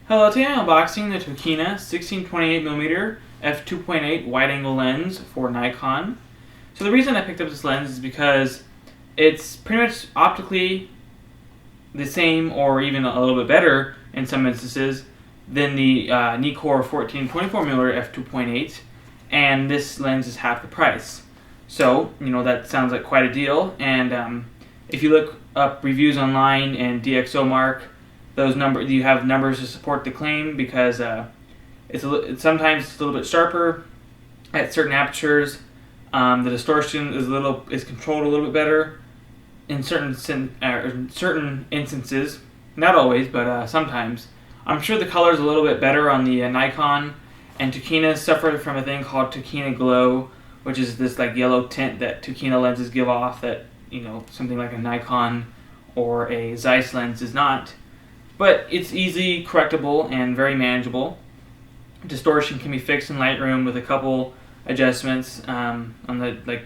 Hello, today I'm unboxing the Tokina 16-28mm f2.8 wide-angle lens for Nikon. So the reason I picked up this lens is because it's pretty much optically the same or even a little bit better in some instances than the Nikkor 14-24mm f2.8, and this lens is half the price. So, that sounds like quite a deal, and if you look up reviews online and DxOMark, you have numbers to support the claim because sometimes it's a little bit sharper at certain apertures. The distortion is controlled a little bit better in certain instances. Not always, but sometimes. I'm sure the color is a little bit better on the Nikon, and Tokina suffered from a thing called Tokina Glow, which is this like yellow tint that Tokina lenses give off that something like a Nikon or a Zeiss lens is not. But it's easily correctable and very manageable. Distortion can be fixed in Lightroom with a couple adjustments on the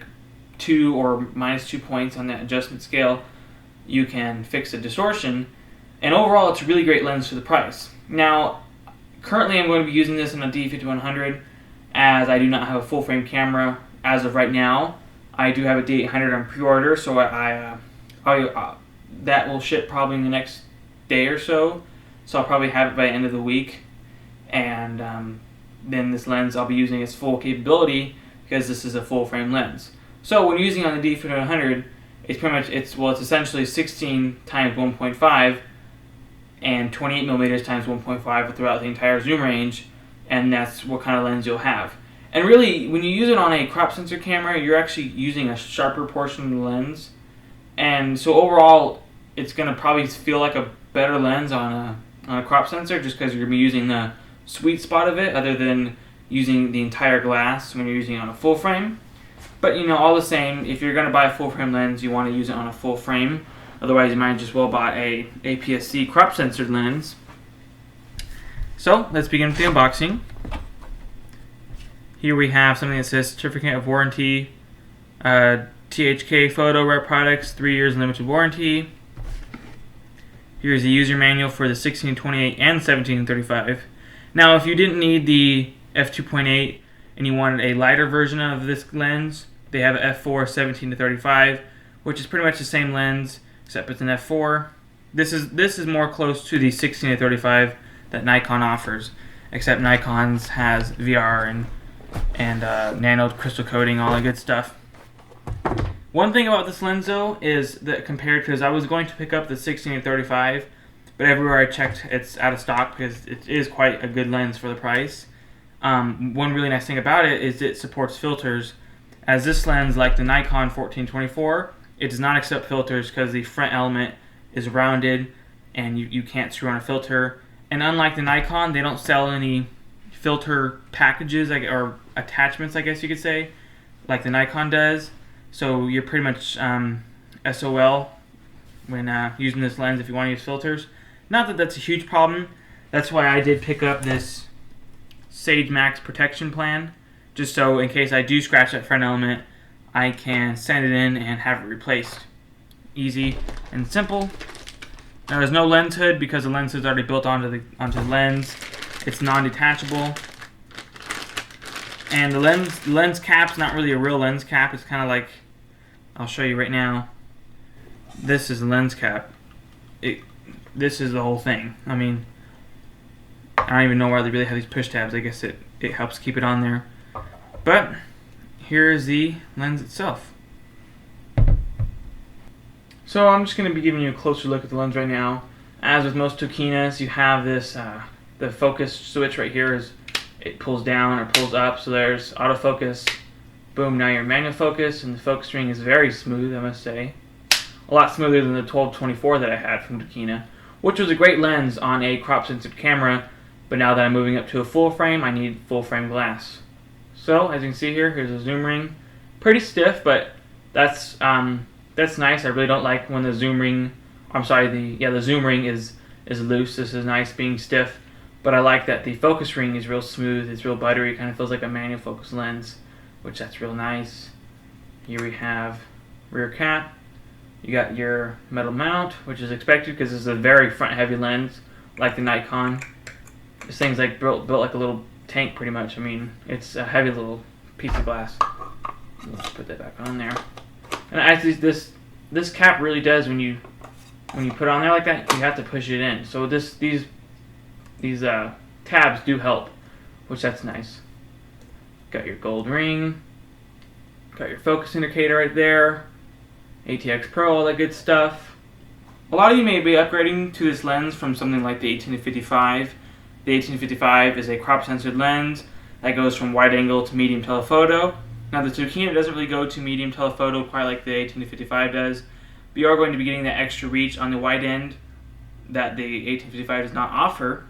2 or -2 points on that adjustment scale. You can fix the distortion, and overall it's a really great lens for the price. Now, currently I'm going to be using this in a D5100 as I do not have a full frame camera as of right now. I do have a D800 on pre-order, so that will ship probably in the next day or so I'll probably have it by the end of the week, and then this lens I'll be using its full capability because this is a full frame lens. So when using on the D5100, it's essentially 16 times 1.5 and 28mm times 1.5 throughout the entire zoom range, and that's what kind of lens you'll have. And really, when you use it on a crop sensor camera, you're actually using a sharper portion of the lens, and so overall it's going to probably feel like a better lens on a crop sensor just because you're going to be using the sweet spot of it other than using the entire glass when you're using it on a full frame. But all the same, if you're going to buy a full frame lens, you want to use it on a full frame. Otherwise you might just well buy a APS-C crop censored lens. So let's begin with the unboxing. Here we have something that says Certificate of Warranty, THK Photo Rep Products, 3 years limited warranty. Here's the user manual for the 16-28 and 17-35. Now, if you didn't need the f2.8 and you wanted a lighter version of this lens, they have an f4 17-35, which is pretty much the same lens except it's an f4. This is more close to the 16-35 that Nikon offers, except Nikon's has VR and nano crystal coating, all that good stuff. One thing about this lens though is that because I was going to pick up the 16-35, but everywhere I checked it's out of stock because it is quite a good lens for the price. One really nice thing about it is it supports filters, as this lens, like the Nikon 14-24, it does not accept filters because the front element is rounded and you can't screw on a filter. And unlike the Nikon, they don't sell any filter packages or attachments, I guess you could say, like the Nikon does. So you're pretty much SOL when using this lens if you want to use filters. Not that that's a huge problem. That's why I did pick up this Sage Max protection plan, just so in case I do scratch that front element, I can send it in and have it replaced. Easy and simple. Now, there's no lens hood because the lens hood is already built onto the lens. It's non-detachable. And the lens cap's not really a real lens cap. It's kind of like, I'll show you right now. This is the lens cap. This is the whole thing. I mean, I don't even know why they really have these push tabs. I guess it helps keep it on there. But here is the lens itself. So I'm just going to be giving you a closer look at the lens right now. As with most Tokinas, you have this, the focus switch right here it pulls down or pulls up, so there's autofocus. Boom, now you're in manual focus, and the focus ring is very smooth, I must say. A lot smoother than the 12-24 that I had from Tokina, which was a great lens on a crop censored camera, but now that I'm moving up to a full frame, I need full frame glass. So, as you can see here, here's a zoom ring. Pretty stiff, but that's nice. I really don't like when the zoom ring, the zoom ring is loose. This is nice being stiff. But I like that the focus ring is real smooth, it's real buttery, kind of feels like a manual focus lens, which that's real nice. Here we have rear cap. You got your metal mount, which is expected because this is a very front heavy lens like the Nikon. This thing's like built like a little tank, pretty much. I mean, it's a heavy little piece of glass. Let's put that back on there. And actually, this cap really does, when you put it on there like that, you have to push it in. So these tabs do help, which that's nice. Got your gold ring. Got your focus indicator right there. ATX Pro, all that good stuff. A lot of you may be upgrading to this lens from something like the 18-55. The 18-55 is a crop censored lens that goes from wide angle to medium telephoto. Now the Tokina doesn't really go to medium telephoto quite like the 18-55 does, but you are going to be getting that extra reach on the wide end that the 18-55 does not offer.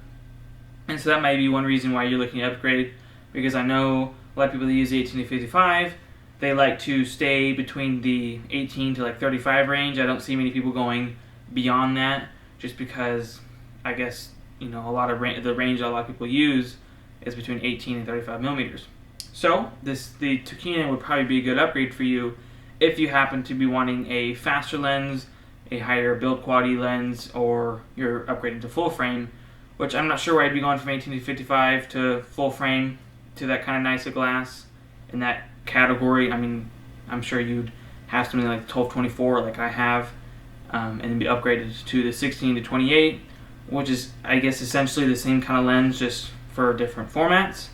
And so that might be one reason why you're looking to upgrade, because I know a lot of people that use the 18-55, they like to stay between the 18 to like 35 range. I don't see many people going beyond that, just because I guess, you know, a lot of the range that a lot of people use is between 18 and 35 millimeters. So the Tokina would probably be a good upgrade for you if you happen to be wanting a faster lens, a higher build quality lens, or you're upgrading to full frame, which I'm not sure where I'd be going from 18-55 to full frame to that kind of nicer glass in that category. I mean, I'm sure you'd have something like 12-24 like I have, and then be upgraded to the 16-28, which is, I guess, essentially the same kind of lens, just for different formats.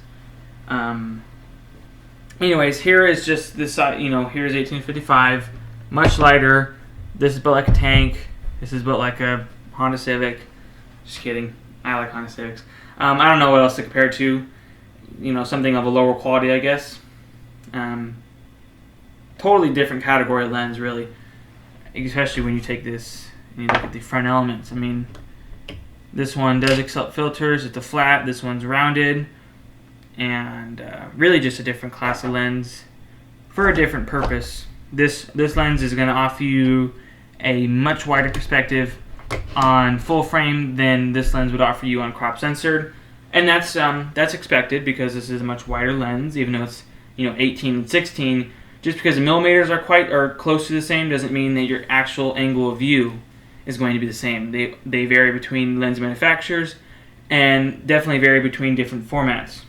Anyways, here is just this, here's 18-55, much lighter. This is built like a tank. This is built like a Honda Civic. Just kidding. I like Honda Civics. I don't know what else to compare it to. You know, something of a lower quality, I guess. Totally different category of lens, really. Especially when you take this and you look at the front elements. I mean, this one does accept filters. It's a flat. This one's rounded. And really just a different class of lens for a different purpose. This lens is going to offer you a much wider perspective on full frame than this lens would offer you on crop censored, and that's expected, because this is a much wider lens, even though it's 18 and 16. Just because the millimeters are close to the same doesn't mean that your actual angle of view is going to be the same. They vary between lens manufacturers, and definitely vary between different formats.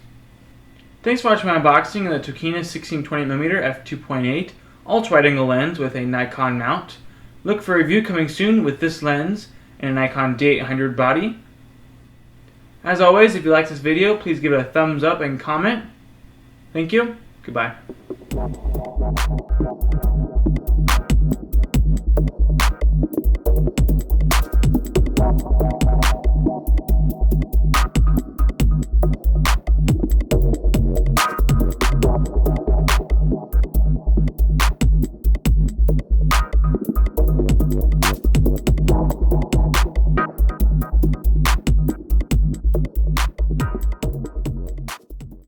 Thanks for watching my unboxing of the Tokina 16-28mm f2.8 ultra-wide angle lens with a Nikon mount. Look for a review coming soon with this lens and a Nikon D800 body. As always, if you like this video, please give it a thumbs up and comment. Thank you. Goodbye.